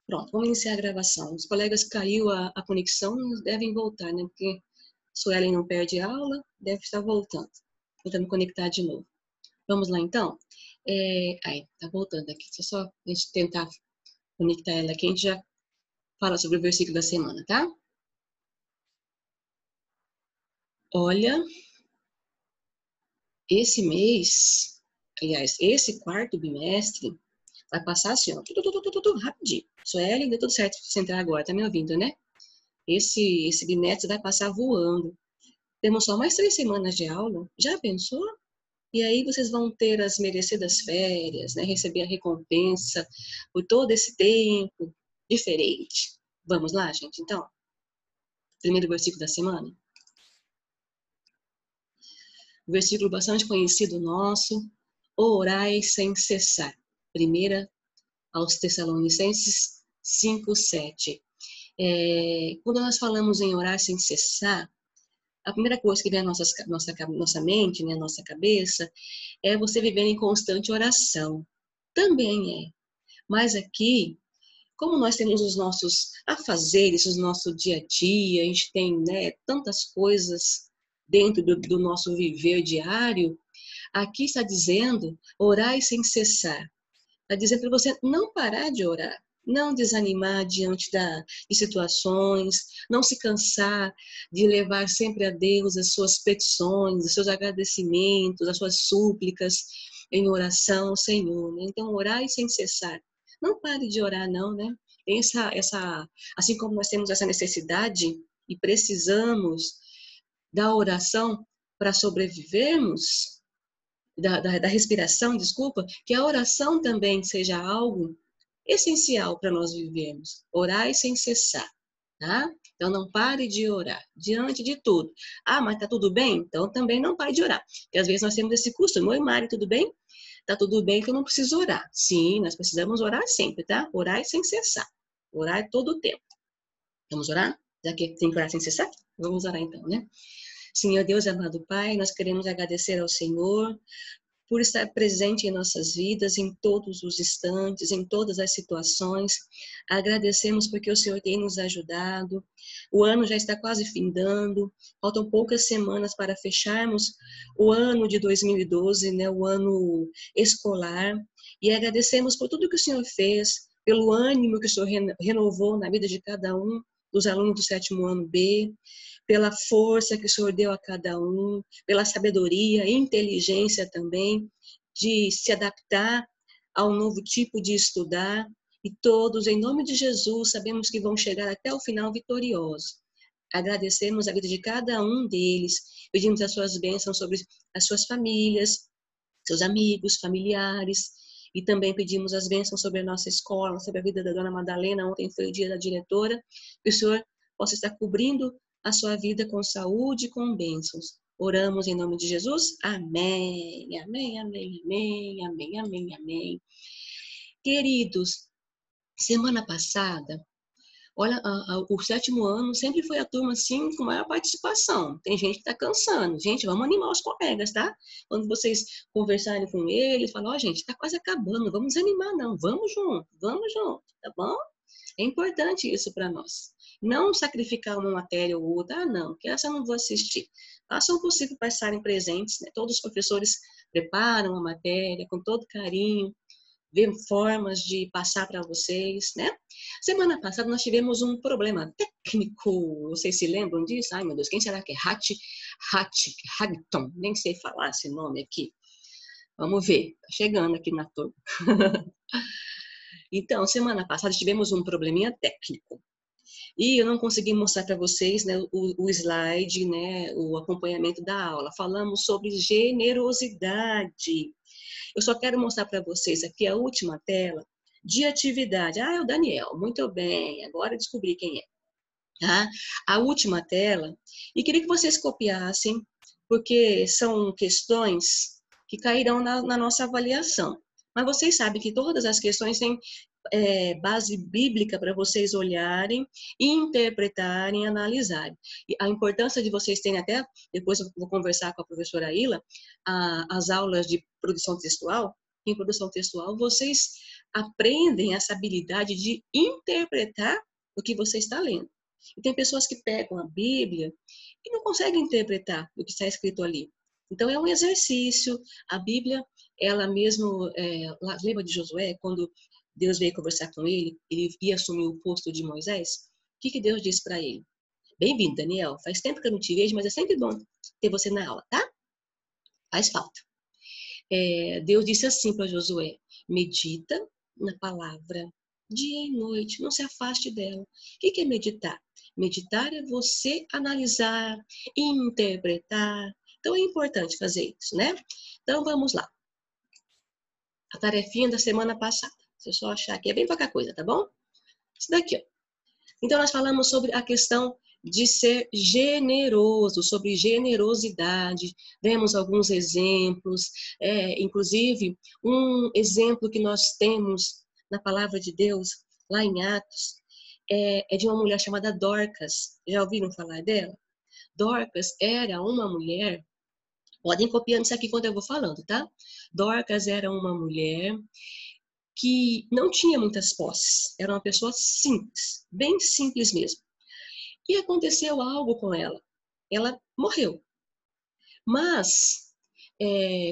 Pronto, vamos iniciar a gravação. Os colegas caiu a conexão, devem voltar, né? Porque Suelen não perde aula, deve estar voltando. Tentando conectar de novo. Vamos lá, então? Aí, tá voltando aqui. Deixa só a gente tentar conectar ela aqui. A gente já fala sobre o versículo da semana, tá? Olha, esse mês, aliás, esse quarto bimestre, vai passar assim, ó, tudo, rapidinho. Suelen, deu tudo certo pra você entrar agora, tá me ouvindo, né? Esse bimestre vai passar voando. Temos só mais 3 semanas de aula. Já pensou? E aí vocês vão ter as merecidas férias, né? Receber a recompensa por todo esse tempo diferente. Vamos lá, gente? Então, primeiro versículo da semana. Versículo bastante conhecido nosso. Orai sem cessar. Primeira aos Tessalonicenses 5:7. Quando nós falamos em orar sem cessar, a primeira coisa que vem à nossa mente, né, à nossa cabeça, é você viver em constante oração. Também é. Mas aqui, como nós temos os nossos afazeres, o nosso dia a dia, a gente tem, né, tantas coisas dentro do nosso viver diário, aqui está dizendo, orai sem cessar. Está dizendo para você não parar de orar, não desanimar diante de situações, não se cansar de levar sempre a Deus as suas petições, os seus agradecimentos, as suas súplicas em oração ao Senhor, né? Então, orar sem cessar. Não pare de orar, não, né? Assim como nós temos essa necessidade e precisamos da oração para sobrevivermos, da respiração, desculpa, que a oração também seja algo essencial para nós vivermos. Orar sem cessar, tá? Então não pare de orar diante de tudo. Ah, mas tá tudo bem? Então também não pare de orar. Porque às vezes nós temos esse costume. Oi, Mari, tudo bem? Tá tudo bem que eu não preciso orar. Sim, nós precisamos orar sempre, tá? Orar sem cessar. Orar todo o tempo. Vamos orar? Já que tem que orar sem cessar? Vamos orar então, né? Senhor Deus, amado Pai, nós queremos agradecer ao Senhor por estar presente em nossas vidas, em todos os instantes, em todas as situações. Agradecemos porque o Senhor tem nos ajudado. O ano já está quase findando, faltam poucas semanas para fecharmos o ano de 2012, né, o ano escolar. E agradecemos por tudo que o Senhor fez, pelo ânimo que o Senhor renovou na vida de cada um dos alunos do 7º ano B, pela força que o Senhor deu a cada um, pela sabedoria, inteligência também, de se adaptar ao novo tipo de estudar, e todos, em nome de Jesus, sabemos que vão chegar até o final vitoriosos. Agradecemos a vida de cada um deles, pedimos as suas bênçãos sobre as suas famílias, seus amigos, familiares, e também pedimos as bênçãos sobre a nossa escola, sobre a vida da dona Madalena. Ontem foi o dia da diretora, que o Senhor possa estar cobrindo a sua vida com saúde e com bênçãos. Oramos em nome de Jesus. Amém, amém, amém, amém, amém, amém, amém. Queridos, semana passada, olha, o 7º ano sempre foi a turma, assim, com maior participação. Tem gente que está cansando. Gente, vamos animar os colegas, tá? Quando vocês conversarem com eles, falam, ó, gente, está quase acabando, não vamos animar, não. Vamos junto, tá bom? É importante isso para nós. Não sacrificar uma matéria ou outra. Ah, não, que essa eu não vou assistir. Façam o possível para estarem presentes, né? Todos os professores preparam a matéria com todo carinho, ver formas de passar para vocês, né? Semana passada nós tivemos um problema técnico, vocês se lembram disso? Ai, meu Deus, quem será que é? Hagton, nem sei falar esse nome aqui. Vamos ver, tá chegando aqui na turma. Então, semana passada tivemos um probleminha técnico. E eu não consegui mostrar para vocês, né, o slide, né, o acompanhamento da aula. Falamos sobre generosidade. Eu só quero mostrar para vocês aqui a última tela de atividade. Ah, é o Daniel, muito bem, agora descobri quem é. Tá? A última tela, e queria que vocês copiassem, porque são questões que cairão na nossa avaliação. Mas vocês sabem que todas as questões têm base bíblica para vocês olharem, interpretarem, analisarem. E a importância de vocês terem até, depois eu vou conversar com a professora Ila, as aulas de produção textual, em produção textual, vocês aprendem essa habilidade de interpretar o que você está lendo. E tem pessoas que pegam a Bíblia e não conseguem interpretar o que está escrito ali. Então, é um exercício. A Bíblia, ela mesmo, lembra de Josué, quando Deus veio conversar com ele ia assumir o posto de Moisés? O que Deus disse para ele? Bem-vindo, Daniel. Faz tempo que eu não te vejo, mas é sempre bom ter você na aula, tá? Faz falta. Deus disse assim para Josué: medita na palavra dia e noite, não se afaste dela. O que é meditar? Meditar é você analisar, interpretar. Então é importante fazer isso, né? Então vamos lá. A tarefinha da semana passada. Se eu só achar aqui, é bem pouca coisa, tá bom? Isso daqui, ó. Então nós falamos sobre a questão de ser generoso, sobre generosidade. Demos alguns exemplos, inclusive um exemplo que nós temos na palavra de Deus, lá em Atos, é de uma mulher chamada Dorcas. Já ouviram falar dela? Dorcas era uma mulher, podem copiar isso aqui quando eu vou falando, tá? Dorcas era uma mulher que não tinha muitas posses, era uma pessoa simples, bem simples mesmo. E aconteceu algo com ela. Ela morreu. Mas,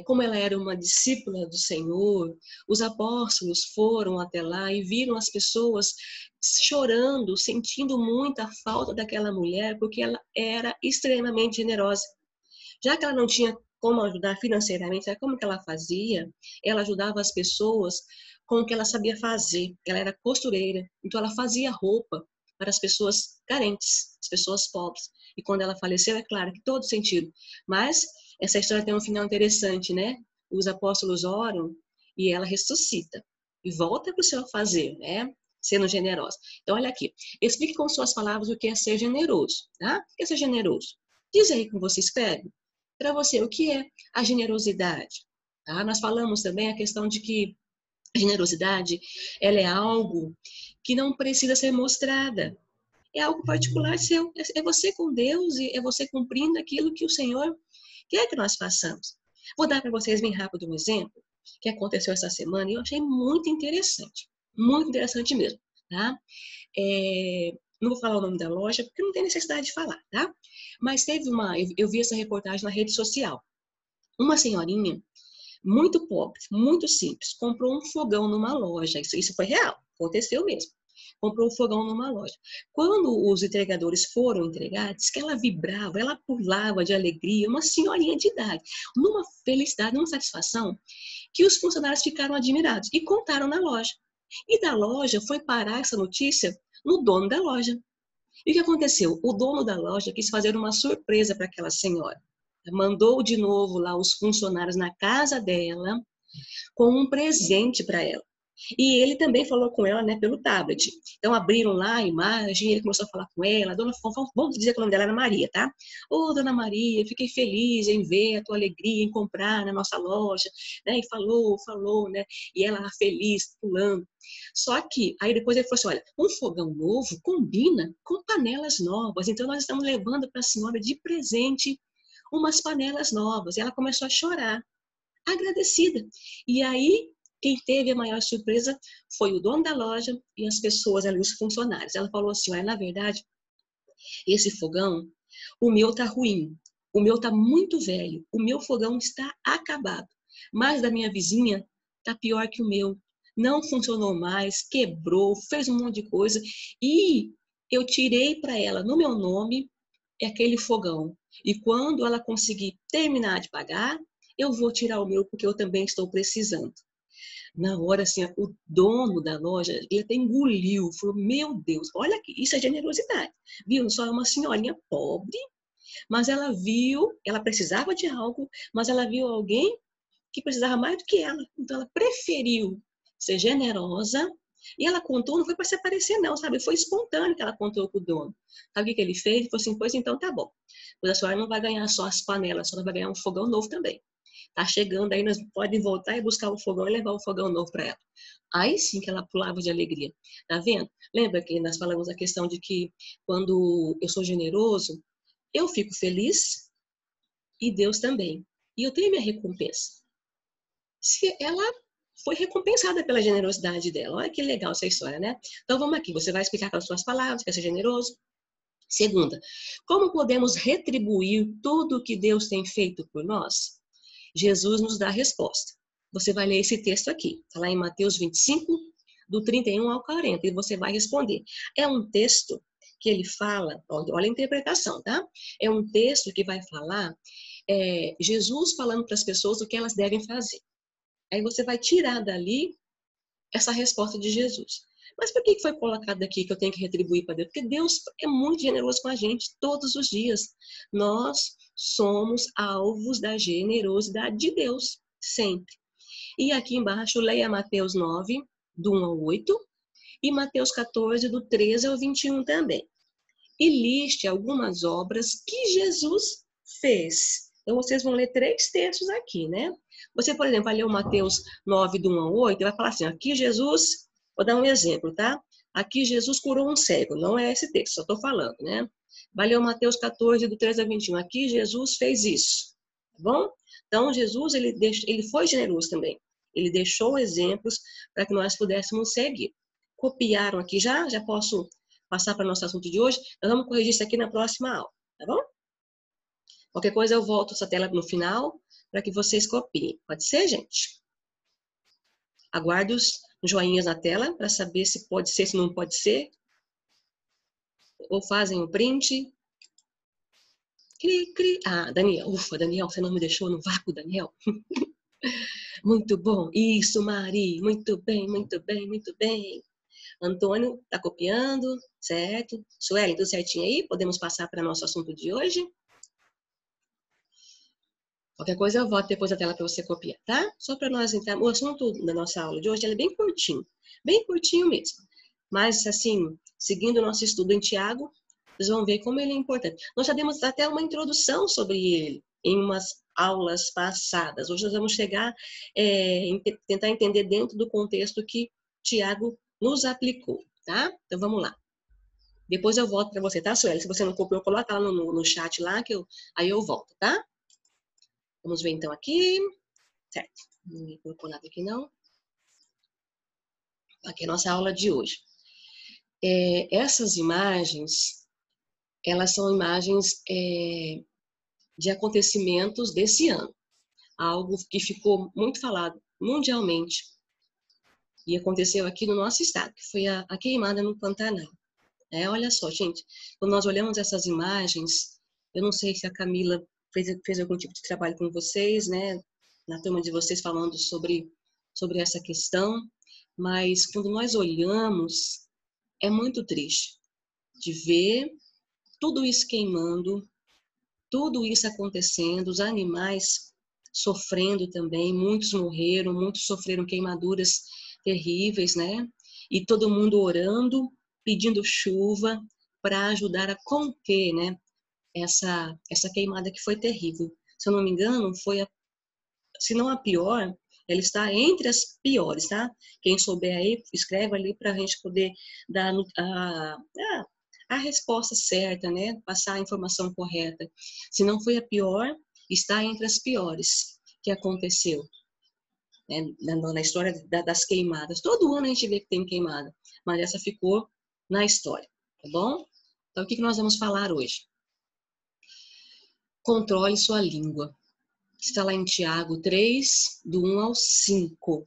como ela era uma discípula do Senhor, os apóstolos foram até lá e viram as pessoas chorando, sentindo muita falta daquela mulher, porque ela era extremamente generosa. Já que ela não tinha como ajudar financeiramente, sabe como que ela fazia? Ela ajudava as pessoas com o que ela sabia fazer. Ela era costureira, então ela fazia roupa para as pessoas carentes, as pessoas pobres. E quando ela faleceu, é claro que todo sentido. Mas essa história tem um final interessante, né? Os apóstolos oram e ela ressuscita e volta para o seu fazer, né? Sendo generosa. Então, olha aqui. Explique com suas palavras o que é ser generoso, tá? O que é ser generoso? Diz aí como você escreve. Para você, o que é a generosidade? Tá? Nós falamos também a questão de que a generosidade, ela é algo que não precisa ser mostrada. É algo particular seu. É você com Deus e é você cumprindo aquilo que o Senhor quer que nós façamos. Vou dar para vocês bem rápido um exemplo que aconteceu essa semana e eu achei muito interessante mesmo, tá? Não vou falar o nome da loja porque não tem necessidade de falar, tá? Mas eu vi essa reportagem na rede social. Uma senhorinha muito pobre, muito simples, comprou um fogão numa loja. Isso foi real, aconteceu mesmo. Comprou um fogão numa loja. Quando os entregadores foram entregar, diz que ela vibrava, ela pulava de alegria, uma senhorinha de idade, numa felicidade, numa satisfação, que os funcionários ficaram admirados e contaram na loja. E da loja foi parar essa notícia no dono da loja. E o que aconteceu? O dono da loja quis fazer uma surpresa para aquela senhora. Mandou de novo lá os funcionários na casa dela com um presente para ela. E ele também falou com ela, né, pelo tablet. Então abriram lá a imagem, ele começou a falar com ela. Dona, vamos dizer que o nome dela era Maria, tá? Ô, Dona Maria, fiquei feliz em ver a tua alegria em comprar na nossa loja, né? E falou, né? E ela feliz, pulando. Só que aí depois ele falou assim, olha, um fogão novo combina com panelas novas. Então nós estamos levando para a senhora de presente umas panelas novas. E ela começou a chorar, agradecida. E aí quem teve a maior surpresa foi o dono da loja e as pessoas ali, os funcionários. Ela falou assim, olha, na verdade, esse fogão, o meu tá ruim, o meu tá muito velho, o meu fogão está acabado, mas da minha vizinha tá pior que o meu. Não funcionou mais, quebrou, fez um monte de coisa e eu tirei para ela no meu nome aquele fogão. E quando ela conseguir terminar de pagar, eu vou tirar o meu porque eu também estou precisando. Na hora, assim, o dono da loja, ele até engoliu, falou, meu Deus, olha aqui, isso é generosidade, viu? Só é uma senhorinha pobre, mas ela viu, ela precisava de algo, mas ela viu alguém que precisava mais do que ela, então ela preferiu ser generosa, e ela contou, não foi para se aparecer não, sabe? Foi espontâneo que ela contou com o dono. Sabe o que ele fez? Ele falou assim, pois então tá bom, pois a senhora não vai ganhar só as panelas, a senhora vai ganhar um fogão novo também. Tá chegando aí, nós podem voltar e buscar o fogão e levar o fogão novo para ela. Aí sim que ela pulava de alegria. Tá vendo? Lembra que nós falamos a questão de que quando eu sou generoso, eu fico feliz e Deus também. E eu tenho minha recompensa. Se ela foi recompensada pela generosidade dela. Olha que legal essa história, né? Então vamos aqui, você vai explicar com as suas palavras, quer ser generoso. Segunda, como podemos retribuir tudo o que Deus tem feito por nós? Jesus nos dá a resposta. Você vai ler esse texto aqui, está lá em Mateus 25, do 31 ao 40, e você vai responder. É um texto que ele fala, olha a interpretação, tá? É um texto que vai falar Jesus falando para as pessoas o que elas devem fazer. Aí você vai tirar dali essa resposta de Jesus. Mas por que foi colocado aqui que eu tenho que retribuir para Deus? Porque Deus é muito generoso com a gente todos os dias. Nós somos alvos da generosidade de Deus, sempre. E aqui embaixo, leia Mateus 9, do 1 ao 8, e Mateus 14, do 13 ao 21 também. E liste algumas obras que Jesus fez. Então, vocês vão ler 3 textos aqui, né? Você, por exemplo, vai ler o Mateus 9, do 1 ao 8, e vai falar assim, aqui Jesus, vou dar um exemplo, tá? Aqui Jesus curou um cego, não é esse texto, só estou falando, né? Vai ler o Mateus 14, do 13 a 21, aqui Jesus fez isso, tá bom? Então, Jesus, ele foi generoso também. Ele deixou exemplos para que nós pudéssemos seguir. Copiaram aqui já? Já posso passar para o nosso assunto de hoje? Nós vamos corrigir isso aqui na próxima aula, tá bom? Qualquer coisa eu volto essa tela no final para que vocês copiem. Pode ser, gente? Aguardo os joinhas na tela para saber se pode ser, se não pode ser. Ou fazem um print. Cri, cri. Ah, Daniel. Ufa, Daniel, você não me deixou no vácuo, Daniel. Muito bom. Isso, Mari. Muito bem, muito bem, muito bem. Antônio está copiando, certo? Suelen, tudo certinho aí? Podemos passar para nosso assunto de hoje? Qualquer coisa eu volto depois da tela para você copiar, tá? Só para nós entrar. O assunto da nossa aula de hoje é bem curtinho mesmo. Mas, assim, seguindo o nosso estudo em Tiago, vocês vão ver como ele é importante. Nós já demos até uma introdução sobre ele em umas aulas passadas. Hoje nós vamos chegar, tentar entender dentro do contexto que Tiago nos aplicou, tá? Então, vamos lá. Depois eu volto para você, tá, Sueli? Se você não copiou, coloca lá no chat lá, aí eu volto, tá? Vamos ver então aqui. Certo. Não colocou nada aqui, não. Aqui é a nossa aula de hoje. Essas imagens, elas são imagens de acontecimentos desse ano. Algo que ficou muito falado mundialmente. E aconteceu aqui no nosso estado, que foi a queimada no Pantanal. Olha só, gente, quando nós olhamos essas imagens, eu não sei se a Camila fez algum tipo de trabalho com vocês, né, na turma de vocês falando sobre essa questão, mas quando nós olhamos, é muito triste de ver tudo isso queimando, tudo isso acontecendo, os animais sofrendo também, muitos morreram, muitos sofreram queimaduras terríveis, né, e todo mundo orando, pedindo chuva para ajudar a conter, né, essa queimada que foi terrível. Se eu não me engano, se não a pior, ela está entre as piores, tá? Quem souber aí, escreve ali para a gente poder dar a resposta certa, né? Passar a informação correta. Se não foi a pior, está entre as piores que aconteceu, né? Na história das queimadas. Todo ano a gente vê que tem queimada, mas essa ficou na história, tá bom? Então, o que nós vamos falar hoje? Controle sua língua. Está lá em Tiago 3, do 1 ao 5.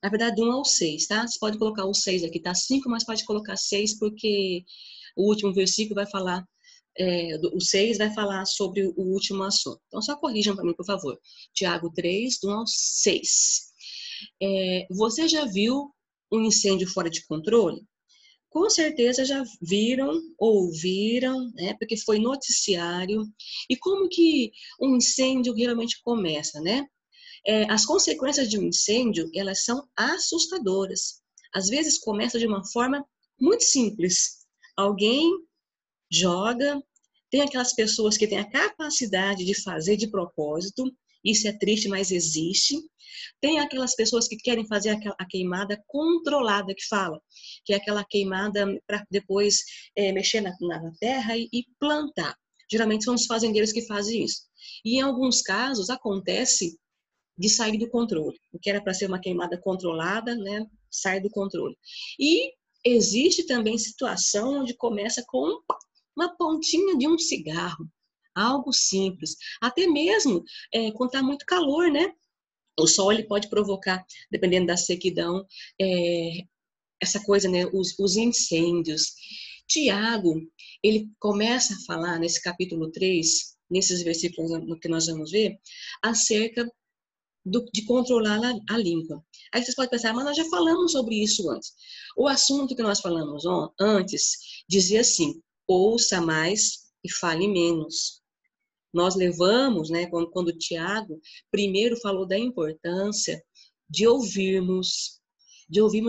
Na verdade, do 1 ao 6, tá? Você pode colocar o 6 aqui, tá? 5, mas pode colocar 6, porque o último versículo vai falar, o 6 vai falar sobre o último assunto. Então, só corrijam para mim, por favor. Tiago 3, do 1 ao 6. Você já viu um incêndio fora de controle? Com certeza já viram, ouviram, né? Porque foi noticiário. E como que um incêndio realmente começa, né? As consequências de um incêndio, elas são assustadoras. Às vezes começa de uma forma muito simples. Alguém joga, tem aquelas pessoas que têm a capacidade de fazer de propósito, isso é triste, mas existe. Tem aquelas pessoas que querem fazer a queimada controlada, que fala, que é aquela queimada para depois mexer na terra e plantar. Geralmente são os fazendeiros que fazem isso. E em alguns casos acontece de sair do controle. O que era para ser uma queimada controlada, né, sai do controle. E existe também situação onde começa com uma pontinha de um cigarro, algo simples. Até mesmo quando está muito calor, né? O sol ele pode provocar, dependendo da sequidão, essa coisa, né? Os incêndios. Tiago, ele começa a falar nesse capítulo 3, nesses versículos no que nós vamos ver, acerca de controlar a língua. Aí vocês podem pensar, mas nós já falamos sobre isso antes. O assunto que nós falamos antes dizia assim, ouça mais e fale menos. Nós levamos, né, quando o Tiago primeiro falou da importância de ouvirmos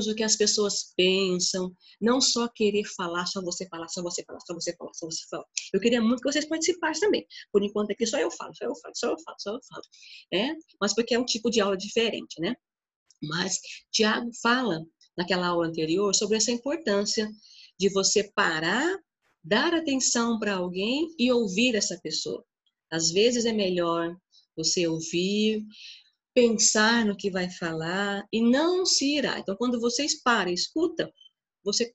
o que as pessoas pensam, não só querer falar, só você falar, só você falar, só você falar, só você falar. Eu queria muito que vocês participassem também. Por enquanto aqui só eu falo, só eu falo, só eu falo, só eu falo. Mas porque é um tipo de aula diferente, né? Mas Tiago fala naquela aula anterior sobre essa importância de você parar, dar atenção para alguém e ouvir essa pessoa. Às vezes é melhor você ouvir, pensar no que vai falar e não se irar. Então, quando vocês param e escutam, você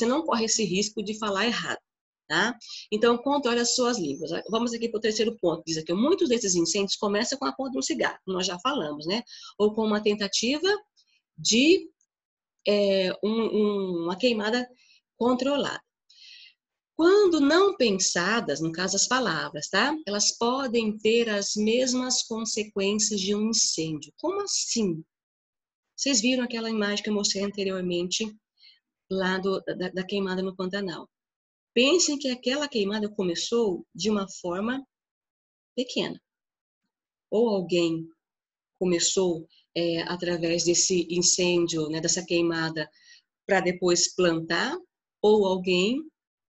não corre esse risco de falar errado, tá? Então, controle as suas línguas. Vamos aqui para o terceiro ponto. Diz aqui, muitos desses incêndios começam com a ponta de um cigarro, como nós já falamos, né? Ou com uma tentativa de uma queimada controlada. Quando não pensadas, no caso as palavras, tá? Elas podem ter as mesmas consequências de um incêndio. Como assim? Vocês viram aquela imagem que eu mostrei anteriormente, lá da queimada no Pantanal. Pensem que aquela queimada começou de uma forma pequena. Ou alguém começou através desse incêndio, né, dessa queimada, para depois plantar, ou alguém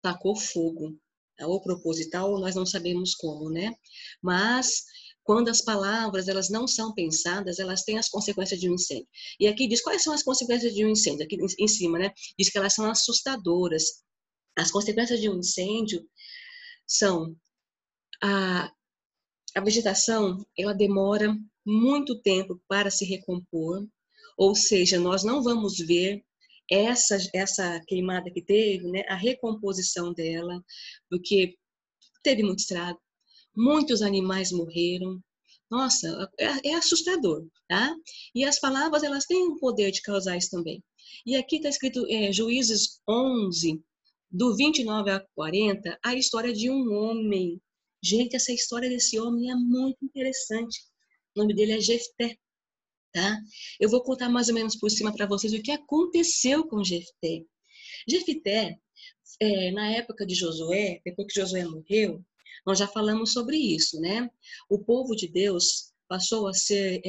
tacou fogo, ou proposital, ou nós não sabemos como, né? Mas quando as palavras elas não são pensadas, elas têm as consequências de um incêndio. E aqui diz quais são as consequências de um incêndio, aqui em cima, né? Diz que elas são assustadoras. As consequências de um incêndio são a vegetação, ela demora muito tempo para se recompor, ou seja, nós não vamos ver essa queimada que teve, né, a recomposição dela, porque teve muito estrago, muitos animais morreram. Nossa, é assustador, tá? E as palavras, elas têm o poder de causar isso também. E aqui está escrito Juízes 11, do 29 a 40, a história de um homem. Gente, essa história desse homem é muito interessante. O nome dele é Jefté, tá? Eu vou contar mais ou menos por cima para vocês o que aconteceu com Jefté. Jefté, na época de Josué, depois que Josué morreu, nós já falamos sobre isso, né? O povo de Deus passou a ser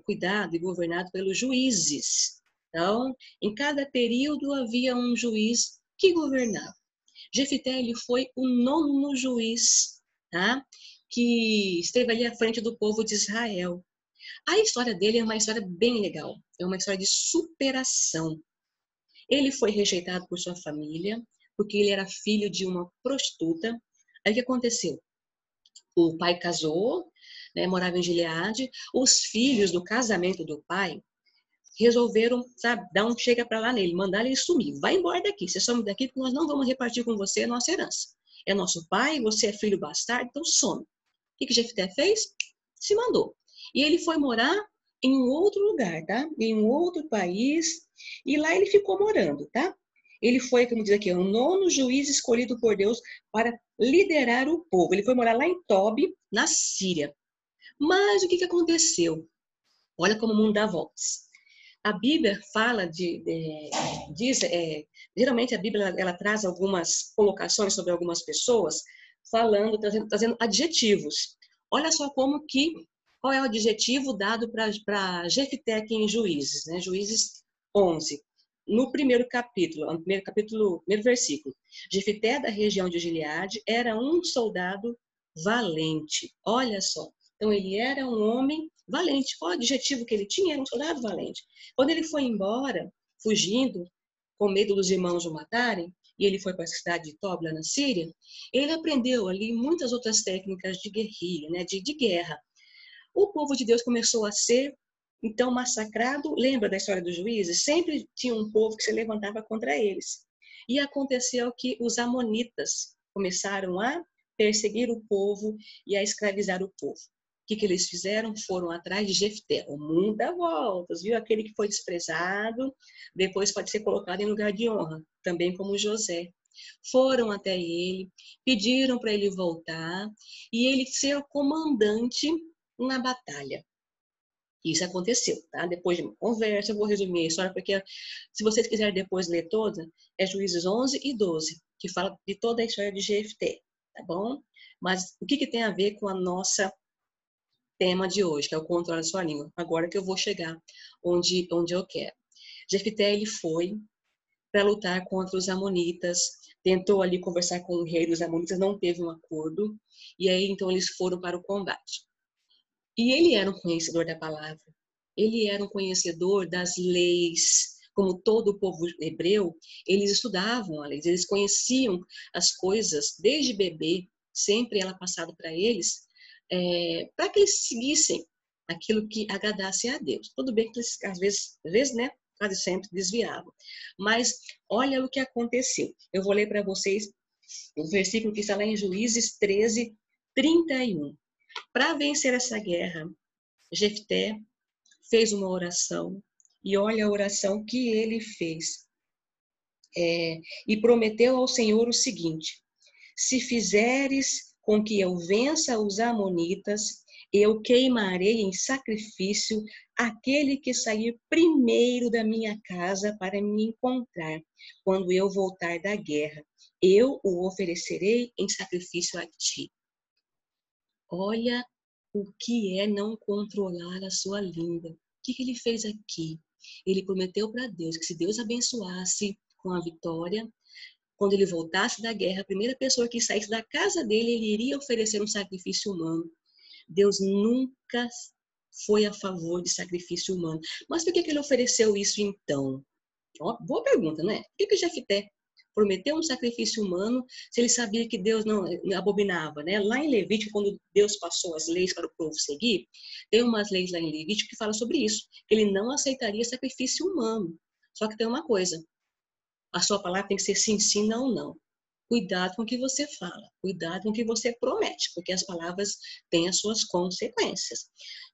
cuidado e governado pelos juízes. Então, em cada período havia um juiz que governava. Jefté, ele foi o 9º juiz, tá? Que esteve ali à frente do povo de Israel. A história dele é uma história bem legal, é uma história de superação. Ele foi rejeitado por sua família, porque ele era filho de uma prostituta. Aí o que aconteceu? O pai casou, né, morava em Gileade. Os filhos do casamento do pai resolveram, sabe, dar um chega para lá nele, mandar ele sumir. Vai embora daqui, você some daqui porque nós não vamos repartir com você a nossa herança. É nosso pai, você é filho bastardo, então some. O que Jefté fez? Se mandou. E ele foi morar em um outro lugar, tá? Em um outro país, e lá ele ficou morando, tá? Ele foi, como diz aqui, o 9º juiz escolhido por Deus para liderar o povo. Ele foi morar lá em Tobi, na Síria. Mas o que aconteceu? Olha como o mundo dá voltas. A Bíblia fala geralmente a Bíblia ela traz algumas colocações sobre algumas pessoas, trazendo adjetivos. Olha só qual é o adjetivo dado para Jefté aqui em Juízes, né? Juízes 11. No primeiro primeiro versículo. Jefté, da região de Gileade, era um soldado valente. Olha só. Então, ele era um homem valente. Qual o adjetivo que ele tinha? Era um soldado valente. Quando ele foi embora, fugindo, com medo dos irmãos o matarem, e ele foi para a cidade de Tobi, na Síria, ele aprendeu ali muitas outras técnicas de guerrilha, né, de guerra. o povo de Deus começou a ser, então, massacrado. Lembra da história dos juízes? Sempre tinha um povo que se levantava contra eles. E aconteceu que os amonitas começaram a perseguir o povo e a escravizar o povo. O que eles fizeram? Foram atrás de Jefté. O mundo dá voltas, viu? Aquele que foi desprezado, depois pode ser colocado em lugar de honra, também como José. Foram até ele, pediram para ele voltar e ele ser o comandante na batalha. Isso aconteceu, tá? Depois de uma conversa, eu vou resumir a história, porque se vocês quiserem depois ler toda, é Juízes 11 e 12, que fala de toda a história de Jefté, tá bom? Mas o que tem a ver com a nossa tema de hoje, que é o controle da sua língua? Agora que eu vou chegar onde eu quero. Jefté, ele foi para lutar contra os amonitas, tentou ali conversar com o rei dos amonitas, não teve um acordo, e aí então eles foram para o combate. E ele era um conhecedor da palavra, ele era um conhecedor das leis, como todo o povo hebreu, eles estudavam a lei, eles conheciam as coisas desde bebê, sempre ela passada para eles, para que eles seguissem aquilo que agradasse a Deus. Tudo bem que eles, às vezes, né, quase sempre desviavam. Mas olha o que aconteceu. Eu vou ler para vocês o versículo que está lá em Juízes 13, 31. Para vencer essa guerra, Jefté fez uma oração, e olha a oração que ele fez. E prometeu ao Senhor o seguinte: se fizeres com que eu vença os amonitas, eu queimarei em sacrifício aquele que sair primeiro da minha casa para me encontrar, quando eu voltar da guerra. Eu o oferecerei em sacrifício a ti. Olha o que é não controlar a sua língua. O que ele fez aqui? Ele prometeu para Deus que se Deus abençoasse com a vitória, quando ele voltasse da guerra, a primeira pessoa que saísse da casa dele, ele iria oferecer um sacrifício humano. Deus nunca foi a favor de sacrifício humano. Mas por que ele ofereceu isso então? Boa pergunta, né? Por que Jefté prometeu um sacrifício humano se ele sabia que Deus não abominava, né? Lá em Levítico, quando Deus passou as leis para o povo seguir, tem umas leis lá em Levítico que falam sobre isso, que ele não aceitaria sacrifício humano. Só que tem uma coisa, a sua palavra tem que ser sim, sim, não, não. Cuidado com o que você fala, cuidado com o que você promete, porque as palavras têm as suas consequências.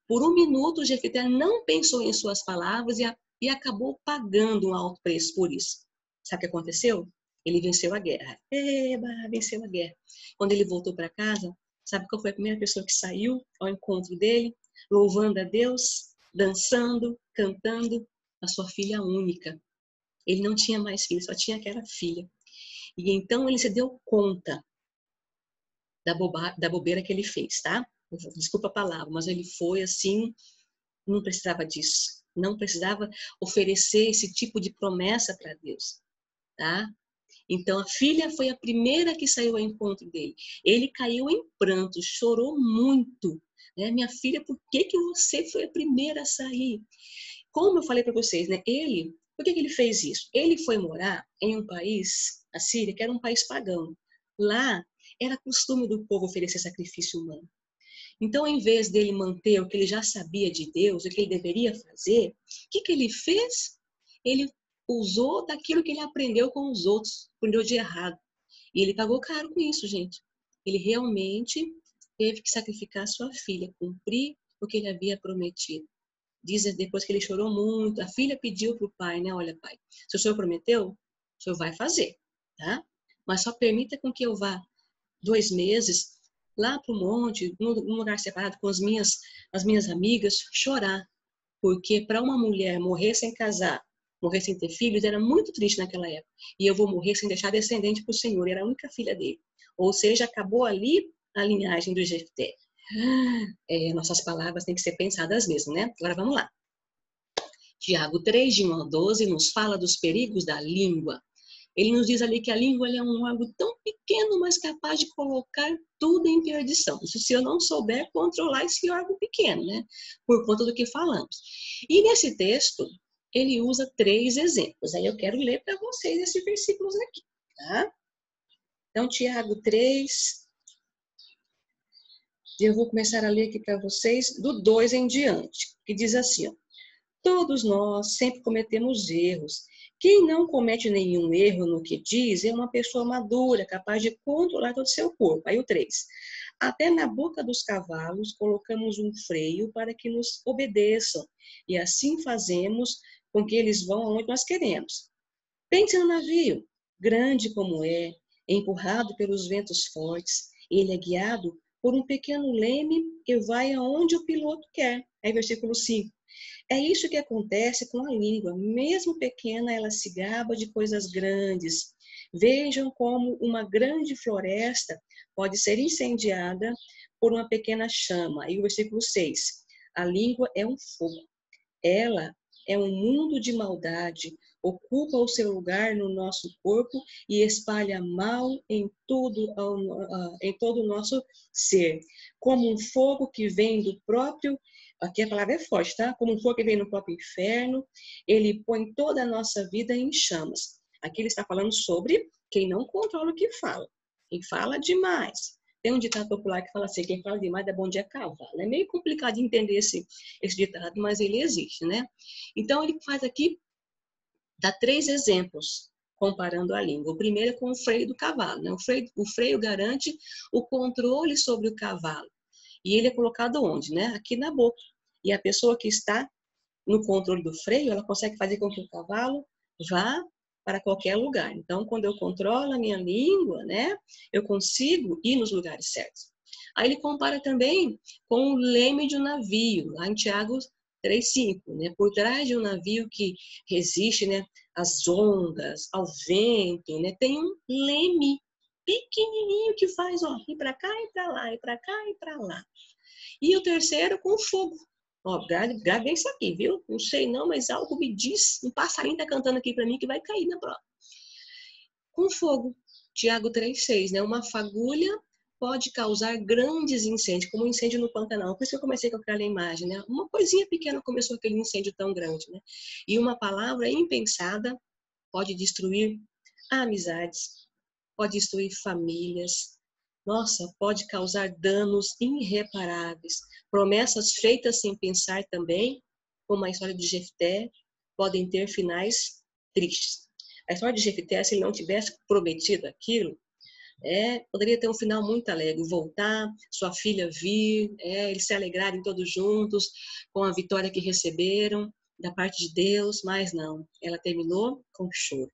Por um minuto, Jefté não pensou em suas palavras e acabou pagando um alto preço por isso. Sabe o que aconteceu? Ele venceu a guerra. Venceu a guerra. Quando ele voltou para casa, sabe qual foi a primeira pessoa que saiu ao encontro dele, louvando a Deus, dançando, cantando? A sua filha única. Ele não tinha mais filho, só tinha aquela filha. E então ele se deu conta da bobeira que ele fez, tá? Desculpa a palavra, mas ele foi assim, não precisava disso. Não precisava oferecer esse tipo de promessa para Deus, tá? Então a filha foi a primeira que saiu ao encontro dele. Ele caiu em pranto, chorou muito. Né? Minha filha, por que você foi a primeira a sair? Como eu falei para vocês, né? Por que ele fez isso? Ele foi morar em um país, a Síria, que era um país pagão. Lá era costume do povo oferecer sacrifício humano. Então, em vez dele manter o que ele já sabia de Deus, o que ele deveria fazer, o que ele fez? Ele usou daquilo que ele aprendeu com os outros, aprendeu de errado. E ele pagou caro com isso, gente. Ele realmente teve que sacrificar sua filha, cumprir o que ele havia prometido. Diz depois que ele chorou muito, a filha pediu para o pai, né? Olha, pai, se o senhor prometeu, o senhor vai fazer, tá? Mas só permita com que eu vá 2 meses lá para o monte, num lugar separado com as minhas amigas, chorar. Porque para uma mulher morrer sem casar, morrer sem ter filhos, era muito triste naquela época. E eu vou morrer sem deixar descendente para o Senhor. Era a única filha dele. Ou seja, acabou ali a linhagem do Jefté. Nossas palavras têm que ser pensadas mesmo, né? Agora vamos lá. Tiago 3, de 1 a 12, nos fala dos perigos da língua. Ele nos diz ali que a língua é um órgão tão pequeno, mas capaz de colocar tudo em perdição. Isso se eu não souber controlar esse órgão pequeno, né? Por conta do que falamos. E nesse texto, ele usa 3 exemplos. Aí eu quero ler para vocês esses versículos aqui, tá? Então, Tiago 3, Eu vou começar a ler aqui para vocês do 2 em diante, que diz assim, ó, todos nós sempre cometemos erros. Quem não comete nenhum erro no que diz é uma pessoa madura, capaz de controlar todo o seu corpo. Aí o 3. Até na boca dos cavalos colocamos um freio para que nos obedeçam, e assim fazemos com que eles vão aonde nós queremos. Pense no navio, grande como é, empurrado pelos ventos fortes, ele é guiado por um pequeno leme que vai aonde o piloto quer. Aí versículo 5. É isso que acontece com a língua. Mesmo pequena, ela se gaba de coisas grandes. Vejam como uma grande floresta pode ser incendiada por uma pequena chama. E o versículo 6. A língua é um fogo. Ela é um mundo de maldade, ocupa o seu lugar no nosso corpo e espalha mal em todo o nosso ser. Como um fogo que vem do próprio, aqui a palavra é forte, tá? Como um fogo que vem do próprio inferno, ele põe toda a nossa vida em chamas. Aqui ele está falando sobre quem não controla o que fala. Quem fala demais. Tem um ditado popular que fala assim, quem fala demais é bom dia cavalo. É meio complicado de entender esse ditado, mas ele existe, né? Então, ele faz aqui, dá 3 exemplos, comparando a língua. O primeiro é com o freio do cavalo, né? O freio garante o controle sobre o cavalo. E ele é colocado onde, né? Aqui na boca. E a pessoa que está no controle do freio, ela consegue fazer com que o cavalo vá para qualquer lugar. Então, quando eu controlo a minha língua, né, eu consigo ir nos lugares certos. Aí ele compara também com o leme de um navio, lá em Tiago 3,5, né? Por trás de um navio que resiste, né, às ondas, ao vento, né, tem um leme pequenininho que faz, ó, ir para cá e para lá, ir para cá e para lá. E o terceiro com fogo. Ó, grave isso aqui, viu? Não sei não, mas algo me diz, um passarinho tá cantando aqui para mim que vai cair na prova. Com fogo. Tiago 3,6, né? Uma fagulha pode causar grandes incêndios, como um incêndio no Pantanal. Por isso que eu comecei com aquela imagem, né? Uma coisinha pequena começou aquele incêndio tão grande, né? E uma palavra impensada pode destruir amizades, pode destruir famílias. Nossa, pode causar danos irreparáveis. Promessas feitas sem pensar também, como a história de Jefté, podem ter finais tristes. A história de Jefté, se ele não tivesse prometido aquilo, poderia ter um final muito alegre, voltar, sua filha vir, eles se alegrarem todos juntos com a vitória que receberam da parte de Deus, mas não, ela terminou com choro,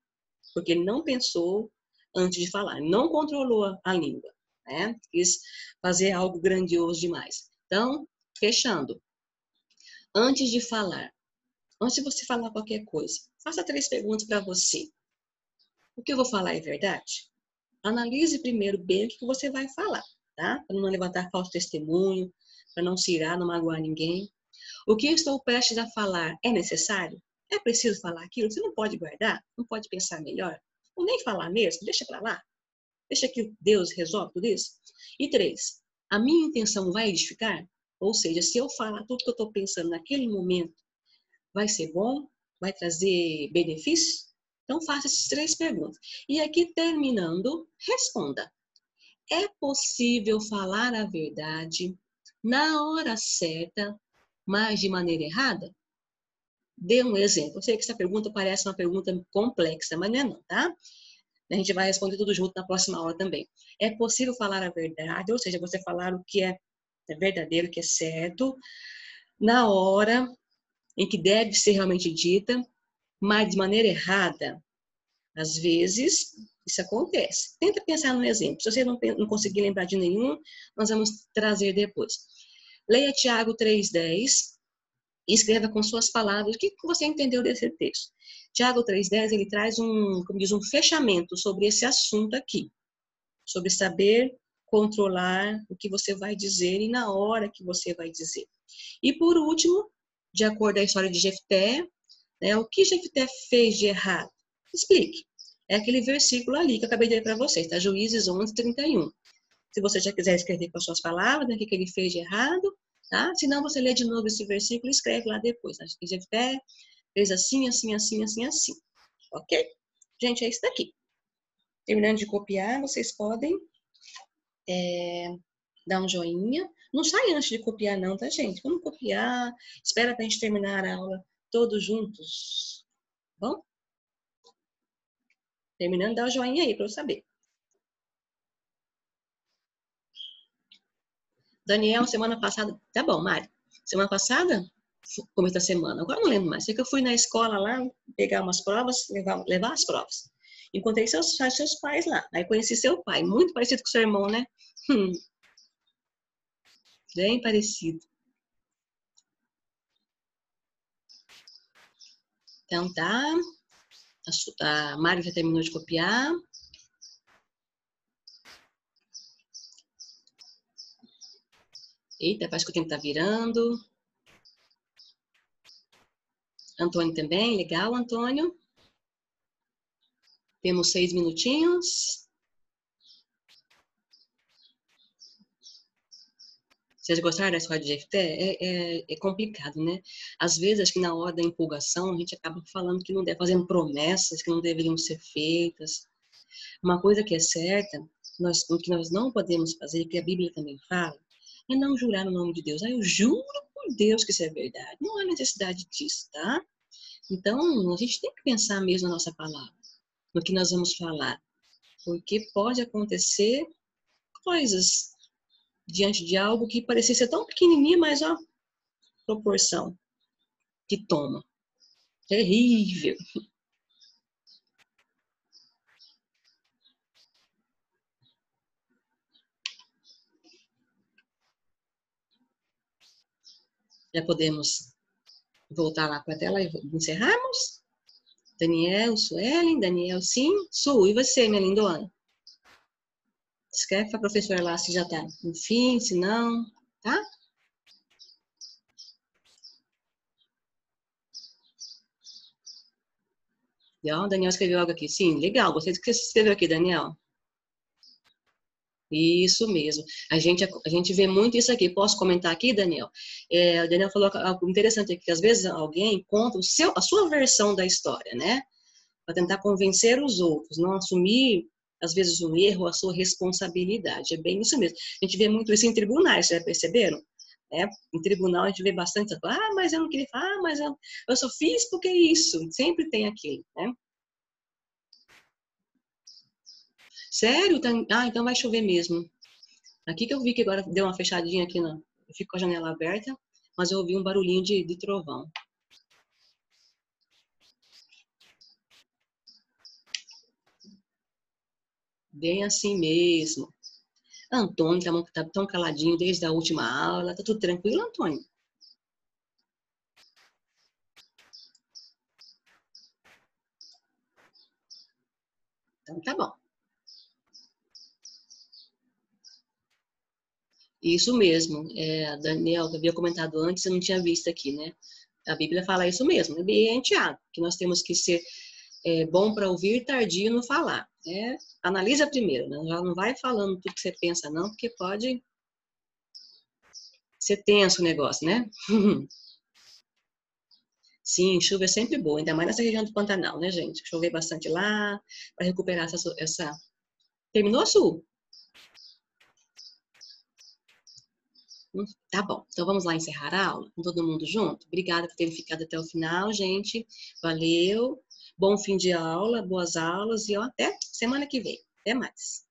porque ele não pensou antes de falar, não controlou a língua, né? Quis fazer algo grandioso demais. Então, fechando, antes de falar, antes de você falar qualquer coisa, faça 3 perguntas para você. O que eu vou falar é verdade? Analise primeiro bem o que você vai falar, tá? Para não levantar falso testemunho, para não se irar, não magoar ninguém. O que eu estou prestes a falar é necessário? É preciso falar aquilo? Você não pode guardar? Não pode pensar melhor? Ou nem falar mesmo? Deixa para lá. Deixa que Deus resolve tudo isso. E 3, a minha intenção vai edificar? Ou seja, se eu falar tudo que eu estou pensando naquele momento, vai ser bom? Vai trazer benefício? Então, faça essas 3 perguntas. E aqui, terminando, responda. É possível falar a verdade na hora certa, mas de maneira errada? Dê um exemplo. Eu sei que essa pergunta parece uma pergunta complexa, mas não é não, tá? A gente vai responder tudo junto na próxima aula também. É possível falar a verdade, ou seja, você falar o que é verdadeiro, o que é certo, na hora em que deve ser realmente dita, mas de maneira errada. Às vezes, isso acontece. Tenta pensar num exemplo. Se você não conseguir lembrar de nenhum, nós vamos trazer depois. Leia Tiago 3,10 e escreva com suas palavras o que você entendeu desse texto. Tiago 3,10, ele traz como diz, um fechamento sobre esse assunto aqui. Sobre saber controlar o que você vai dizer e na hora que você vai dizer. E por último, de acordo com a história de Jefté, né, o que Jefté fez de errado? Explique. É aquele versículo ali que eu acabei de ler para vocês, tá? Juízes 11:31. Se você já quiser escrever com as suas palavras, né, o que ele fez de errado, tá? Se não, você lê de novo esse versículo e escreve lá depois. Tá? Que Jefté fez assim, assim, assim, assim, assim. Ok? Gente, é isso daqui. Terminando de copiar, vocês podem dar um joinha, Não sai antes de copiar não, tá, gente? Vamos copiar. Espera pra gente terminar a aula todos juntos. Bom? Terminando, dá o joinha aí pra eu saber. Daniel, semana passada... Tá bom, Mari. Semana passada, começo da semana, agora não lembro mais. Sei que eu fui na escola lá, pegar umas provas, levar as provas. Encontrei seus pais lá. Aí conheci seu pai, muito parecido com seu irmão, né? Bem parecido. Então tá. A Mari já terminou de copiar. Eita, parece que o tempo tá virando. Antônio também, legal, Antônio. Temos 6 minutinhos. Vocês gostaram da história de Jefté? É complicado, né? Às vezes, acho que na hora da empolgação, a gente acaba falando que não deve, fazendo promessas que não deveriam ser feitas. Uma coisa que é certa, o que nós não podemos fazer, que a Bíblia também fala, é não jurar no nome de Deus. Ah, eu juro por Deus que isso é verdade. Não há necessidade disso, tá? Então, a gente tem que pensar mesmo na nossa palavra, no que nós vamos falar. Porque pode acontecer coisas diante de algo que parecia ser tão pequenininho, mas ó, proporção que toma. Terrível. Já podemos voltar lá para a tela e encerrarmos? Daniel, Suelen, Daniel, sim. Su, e você, minha lindona? Escreve para a professora lá se já está no fim, se não, tá? Legal, Daniel escreveu algo aqui. Sim, legal. Gostei do que você escreveu aqui, Daniel. Isso mesmo. A gente vê muito isso aqui. Posso comentar aqui, Daniel? O Daniel falou algo interessante aqui, que às vezes alguém conta a sua versão da história, né? Para tentar convencer os outros, não assumir, às vezes, um erro, a sua responsabilidade. É bem isso mesmo. A gente vê muito isso em tribunais, já perceberam? Em tribunal a gente vê bastante, mas eu não queria, mas eu só fiz porque é isso. Sempre tem aquilo, né? Sério? Então vai chover mesmo. Aqui que eu vi que agora deu uma fechadinha aqui, eu fico com a janela aberta, mas eu ouvi um barulhinho de trovão. Bem assim mesmo. Antônio tá tão caladinho desde a última aula. Tá tudo tranquilo, Antônio? Então tá bom. Isso mesmo. A Daniel, que eu havia comentado antes, eu não tinha visto aqui, né? A Bíblia fala isso mesmo, em Tiago, que nós temos que ser bom para ouvir, tardio no falar. Analisa primeiro, né? Já não vai falando tudo que você pensa, não, porque pode ser tenso o negócio, né? Sim, chuva é sempre boa, ainda mais nessa região do Pantanal, né, gente? Chover bastante lá, para recuperar essa... Terminou, Sul? Tá bom, então vamos lá encerrar a aula com todo mundo junto? Obrigada por terem ficado até o final, gente. Valeu. Bom fim de aula, boas aulas e ó, até semana que vem. Até mais.